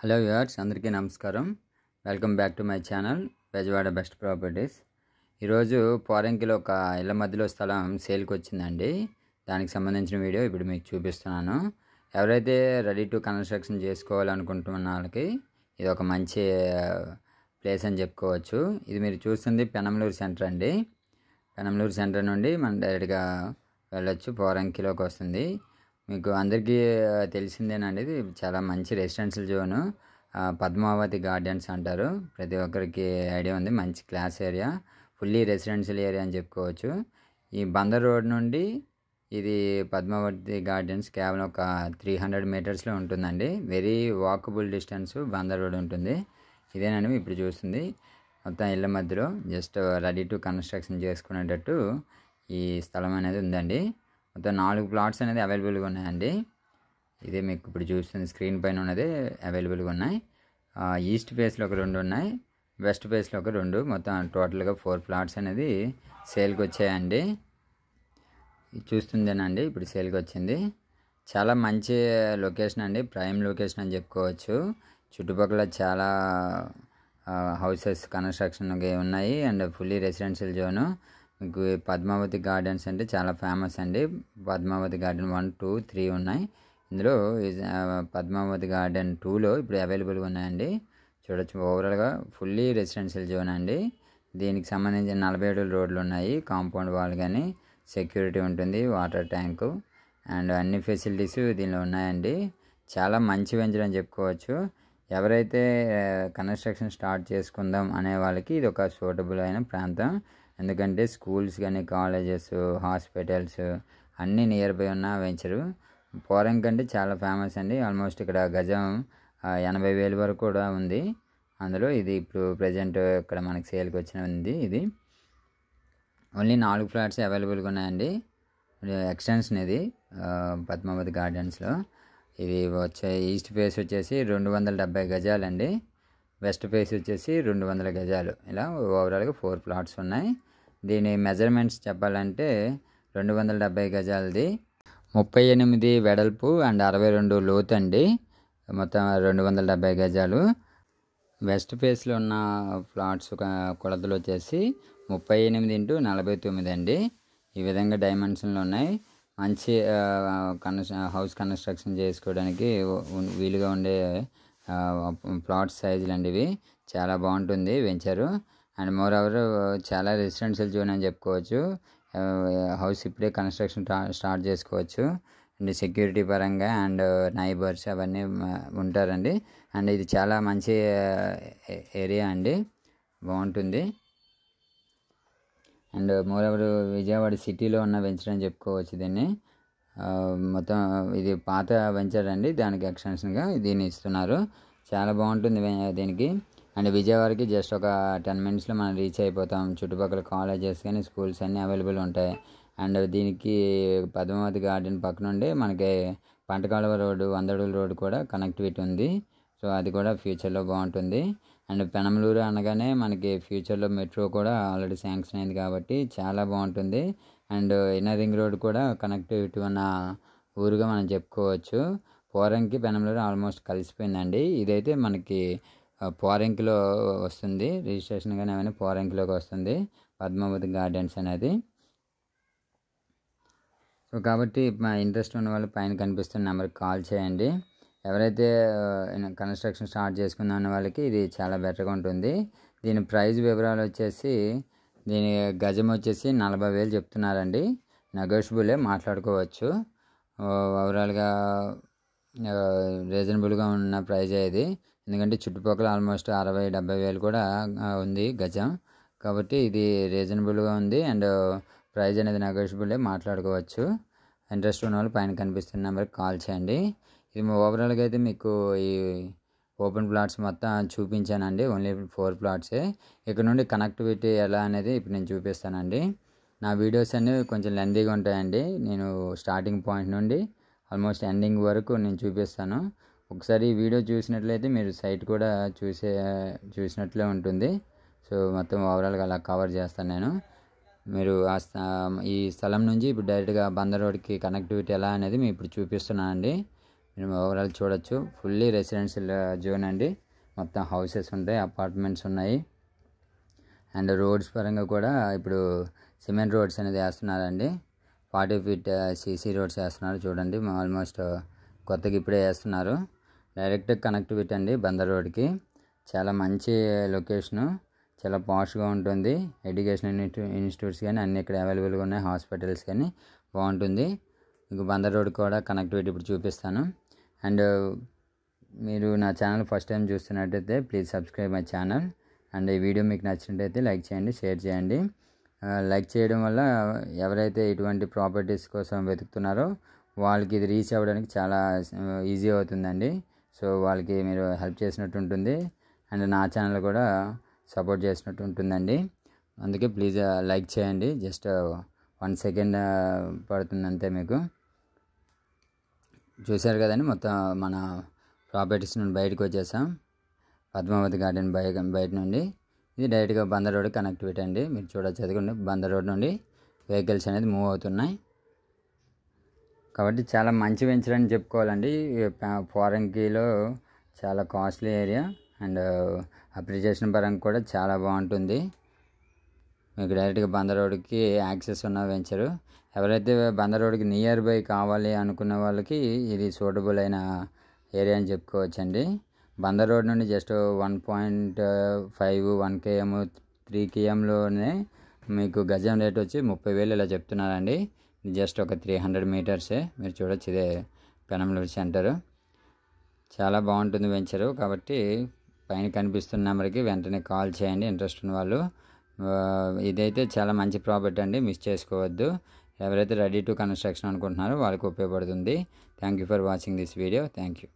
Hello viewers, అందరికీ నమస్కారం. Welcome back to my channel Bezawada best properties. ఈరోజు పోరంకిలో ఒక ఇళ్ళ మధ్యలో స్థలం సేల్కి వచ్చిందండి. దానికి సంబంధించిన వీడియో ఇప్పుడు మీకు చూపిస్తున్నాను. ఎవరైతే రెడీ టు కన్స్ట్రక్షన్ చేసుకోవాలనుకుంటున్న వాళ్ళకి ఇది ఒక మంచి ప్లేస్ అని చెప్పుకోవచ్చు. ఇది మీరు చూస్తుంది పెనంలూరు సెంటర్ అండి. పెనంలూరు సెంటర్ నుండి మనం డైరెక్ట్గా వెళ్ళొచ్చు, పోరంకిలోకి వస్తుంది. మీకు అందరికీ తెలిసిందేనండి, ఇది చాలా మంచి రెసిడెన్షియల్ జోను. పద్మావతి గార్డెన్స్ అంటారు, ప్రతి ఒక్కరికి ఐడియా ఉంది. మంచి class area, fully residential area అని చెప్పుకోవచ్చు. ఈ బందర్ రోడ్ నుండి ఇది పద్మావతి గార్డెన్స్ కేవలం ఒక 300 మీటర్స్లో ఉంటుందండి. Very walkable distance Bandar road ఉంటుంది. ఇదేనండి ఇప్పుడు చూస్తుంది. మొత్తం ఇళ్ళ మధ్యలో జస్ట్ రెడీ టు కన్స్ట్రక్షన్ చేసుకునేటట్టు ఈ స్థలం అనేది ఉందండి. మొత్తం 4 ప్లాట్స్ అనేది అవైలబుల్గా ఉన్నాయండి. ఇదే మీకు ఇప్పుడు చూస్తుంది స్క్రీన్ పైన ఉన్నది అవైలబుల్గా ఉన్నాయి. ఈస్ట్ ఫేస్లో ఒక 2 ఉన్నాయి, వెస్ట్ ఫేస్లో ఒక 2, మొత్తం టోటల్గా 4 ప్లాట్స్ అనేది సేల్కి వచ్చాయండి. చూస్తుందేనండి ఇప్పుడు సేల్కి వచ్చింది. చాలా మంచి లొకేషన్ అండి, ప్రైమ్ లొకేషన్ అని చెప్పుకోవచ్చు. చుట్టుపక్కల చాలా హౌసెస్ కన్స్ట్రక్షన్ ఉన్నాయి అండ్ ఫుల్లీ రెసిడెన్షియల్ జోను. మీకు పద్మావతి గార్డెన్స్ అంటే చాలా ఫేమస్ అండి. పద్మావతి గార్డెన్ 1, 2, 3 ఉన్నాయి. ఇందులో పద్మావతి గార్డెన్ 2లో ఇప్పుడు అవైలబుల్గా ఉన్నాయండి. చూడొచ్చు, ఓవరాల్గా ఫుల్లీ రెసిడెన్షియల్ జోన్ అండి. దీనికి సంబంధించిన 47 రోడ్లు ఉన్నాయి, కాంపౌండ్ వాల్ కానీ సెక్యూరిటీ ఉంటుంది, వాటర్ ట్యాంకు అండ్ అన్ని ఫెసిలిటీస్ దీనిలో ఉన్నాయండి. చాలా మంచి వెంచర్ అని చెప్పుకోవచ్చు. ఎవరైతే కన్స్ట్రక్షన్ స్టార్ట్ చేసుకుందాం అనే వాళ్ళకి ఇది ఒక సూటబుల్ అయిన ప్రాంతం. ఎందుకంటే స్కూల్స్ కానీ, కాలేజెస్, హాస్పిటల్స్ అన్నీ నియర్ బై ఉన్న వెంచరు. పోరంకి అంటే చాలా ఫేమస్ అండి. ఆల్మోస్ట్ ఇక్కడ గజం 80,000 వరకు కూడా ఉంది. అందులో ఇది ఇప్పుడు ప్రజెంట్ ఇక్కడ మనకి సేల్కి వచ్చిన ఉంది. ఇది ఓన్లీ 4 ఫ్లాట్స్ అవైలబుల్గా ఉన్నాయండి. ఎక్స్టెన్షన్ ఇది పద్మావతి గార్డెన్స్లో. ఇది ఈస్ట్ ఫేస్ వచ్చేసి 270 గజాలండి, వెస్ట్ ఫేస్ వచ్చేసి 200 గజాలు. ఇలా ఓవరాల్గా 4 ప్లాట్స్ ఉన్నాయి. దీని మెజర్మెంట్స్ చెప్పాలంటే 270 గజాలది 38 వెడల్పు అండ్ 62 లోతు అండి. మొత్తం 270 గజాలు. వెస్ట్ ఫేస్లో ఉన్న ఫ్లాట్స్ కొలతలు వచ్చేసి 38x49 అండి. ఈ విధంగా డైమెన్షన్లో ఉన్నాయి. మంచి హౌస్ కన్స్ట్రక్షన్ చేసుకోవడానికి వీలుగా ఉండే ప్లాట్ సైజులు అండి ఇవి. చాలా బాగుంటుంది వెంచరు అండ్ మోర్ ఓవర్ చాలా రెసిడెన్షియల్ జోన్ అని చెప్పుకోవచ్చు. హౌస్ ఇప్పుడే కన్స్ట్రక్షన్ స్టార్ట్ చేసుకోవచ్చు అండ్ సెక్యూరిటీ పరంగా అండ్ నైబర్స్ అవన్నీ ఉంటారండి. అండ్ ఇది చాలా మంచి ఏరియా అండి, బాగుంటుంది. అండ్ మోర్ ఓవర్ విజయవాడ సిటీలో ఉన్న వెంచర్ అని చెప్పుకోవచ్చు దీన్ని. మొత్తం ఇది పాత వెంచర్ అండి, దానికి ఎక్స్టెన్షన్గా దీన్ని ఇస్తున్నారు. చాలా బాగుంటుంది దీనికి. అండ్ విజయవాడకి జస్ట్ ఒక 10 మినిట్స్లో మనం రీచ్ అయిపోతాం. చుట్టుపక్కల కాలేజెస్ కానీ స్కూల్స్ అన్నీ అవైలబుల్ ఉంటాయి. అండ్ దీనికి పద్మావతి గార్డెన్ పక్క నుండి మనకి పంటకాలువ రోడ్డు, 100 అడుగుల రోడ్డు కూడా కనెక్టివిటీ ఉంది. సో అది కూడా ఫ్యూచర్లో బాగుంటుంది. అండ్ పెనంలూరు అనగానే మనకి ఫ్యూచర్లో మెట్రో కూడా ఆల్రెడీ శాంక్షన్ అయింది కాబట్టి చాలా బాగుంటుంది. అండ్ ఇన్నర్ రింగ్ రోడ్ కూడా కనెక్టివిటీ ఉన్న ఊరుగా మనం చెప్పుకోవచ్చు. పోరంకి పెనంలూరు ఆల్మోస్ట్ కలిసిపోయిందండి. ఇదైతే మనకి పోరంకిలో వస్తుంది, రిజిస్ట్రేషన్ కానీ అవన్నీ పోరంకిలోకి వస్తుంది పద్మావతి గార్డెన్స్ అనేది. సో కాబట్టి మా ఇంట్రెస్ట్ ఉన్న వాళ్ళు పైన కనిపిస్తున్న నెంబర్కి కాల్ చేయండి. ఎవరైతే కన్స్ట్రక్షన్ స్టార్ట్ చేసుకుందాం అన్న వాళ్ళకి ఇది చాలా బెటర్గా ఉంటుంది. దీని ప్రైస్ వివరాలు వచ్చేసి దీని గజం వచ్చేసి 40,000 చెప్తున్నారండి. నెగోషియబులే, మాట్లాడుకోవచ్చు. ఓవరాల్గా రీజనబుల్గా ఉన్న ప్రైజే ఇది. ఎందుకంటే చుట్టుపక్కల ఆల్మోస్ట్ 60,000-70,000 కూడా ఉంది గజం. కాబట్టి ఇది రీజనబుల్గా ఉంది అండ్ ప్రైజ్ అనేది నెగోషియబులే, మాట్లాడుకోవచ్చు. ఇంట్రెస్ట్ ఉన్న వాళ్ళు పైన కనిపిస్తున్న నెంబర్కి కాల్ చేయండి. ఇది ఓవరాల్గా అయితే మీకు ఈ ఓపెన్ ప్లాట్స్ మొత్తం చూపించానండి. ఓన్లీ 4 ప్లాట్సే. ఇక్కడ నుండి కనెక్టివిటీ ఎలా అనేది ఇప్పుడు నేను చూపిస్తానండి. నా వీడియోస్ అన్నీ కొంచెం లెందీగా ఉంటాయండి. నేను స్టార్టింగ్ పాయింట్ నుండి ఆల్మోస్ట్ ఎండింగ్ వరకు నేను చూపిస్తాను. ఒకసారి ఈ వీడియో చూసినట్లయితే మీరు సైట్ కూడా చూసినట్లే ఉంటుంది. సో మొత్తం ఓవరాల్గా అలా కవర్ చేస్తాను నేను. మీరు ఈ స్థలం నుంచి ఇప్పుడు డైరెక్ట్గా బందర్ రోడ్కి కనెక్టివిటీ ఎలా అనేది మేము ఇప్పుడు చూపిస్తున్నానండి. మీరు ఓవరాల్ చూడొచ్చు. ఫుల్లీ రెసిడెన్షియల్ జోన్ అండి. మొత్తం హౌసెస్ ఉంటాయి, అపార్ట్మెంట్స్ ఉన్నాయి. అండ్ రోడ్స్ పరంగా కూడా ఇప్పుడు సిమెంట్ రోడ్స్ అనేది వేస్తున్నారండి. 40 feet సీసీ రోడ్స్ వేస్తున్నారు చూడండి. ఆల్మోస్ట్ కొత్తగా ఇప్పుడే వేస్తున్నారు. డైరెక్ట్ కనెక్టివిటీ అండి బందర్ రోడ్కి. చాలా మంచి లొకేషను, చాలా పాష్గా ఉంటుంది. ఎడ్యుకేషన్ ఇన్స్టిట్యూట్స్ కానీ అన్నీ ఇక్కడ అవైలబుల్గా ఉన్నాయి. హాస్పిటల్స్ కానీ బాగుంటుంది. మీకు బందర్ రోడ్ కూడా కనెక్టివిటీ ఇప్పుడు చూపిస్తాను. అండ్ మీరు నా ఛానల్ ఫస్ట్ టైం చూస్తున్నట్టయితే please subscribe my channel. And ఈ వీడియో మీకు నచ్చినట్టయితే లైక్ చేయండి, షేర్ చేయండి. లైక్ చేయడం వల్ల ఎవరైతే ఇటువంటి ప్రాపర్టీస్ కోసం వెతుకుతున్నారో వాళ్ళకి ఇది రీచ్ అవ్వడానికి చాలా ఈజీ అవుతుందండి. సో వాళ్ళకి మీరు హెల్ప్ చేసినట్టు ఉంటుంది. అండ్ నా ఛానల్ కూడా సపోర్ట్ చేసినట్టు ఉంటుందండి. అందుకే ప్లీజ్ లైక్ చేయండి. జస్ట్ 1 second పడుతుంది అంతే. మీకు చూశారు కదండి, మొత్తం మన ప్రాపర్టీస్ నుండి బయటకు వచ్చేసాం. పద్మావతి గార్డెన్ బయట నుండి ఇది డైరెక్ట్గా బందర్ రోడ్ కనెక్టివిటీ అండి. మీరు చూడొచ్చు, చదువుకుంటే బందర్ రోడ్ నుండి వెహికల్స్ అనేది మూవ్ అవుతున్నాయి. కాబట్టి చాలా మంచి వెంచర్ అని చెప్పుకోవాలండి. ఫారెన్కిలో చాలా కాస్ట్లీ ఏరియా అండ్ అప్రిషియేషన్ పరంగా కూడా చాలా బాగుంటుంది. మీకు డైరెక్ట్గా బందర్ రోడ్కి యాక్సెస్ ఉన్న వెంచరు. ఎవరైతే బందర్ రోడ్కి నియర్ బై కావాలి అనుకున్న వాళ్ళకి ఇది సూటబుల్ అయిన ఏరియా అని చెప్పుకోవచ్చండి. బందర్ రోడ్ నుండి జస్ట్ 1.5 1 km 3 kmలోనే మీకు గజం రేట్ వచ్చి 30,000 ఇలా చెప్తున్నారండి. జస్ట్ ఒక 300 meters. మీరు చూడొచ్చు, ఇదే పెనంలూరు సెంటరు. చాలా బాగుంటుంది వెంచరు. కాబట్టి పైన కనిపిస్తున్న నెంబర్కి వెంటనే కాల్ చేయండి ఇంట్రెస్ట్ ఉన్న వాళ్ళు. ఇదైతే చాలా మంచి ప్రాపర్టీ అండి, మిస్ చేసుకోవద్దు. ఎవరైతే రెడీ టు కన్స్ట్రక్షన్ అనుకుంటున్నారో వాళ్ళకి ఉపయోగపడుతుంది. Thank you for watching this video. Thank you.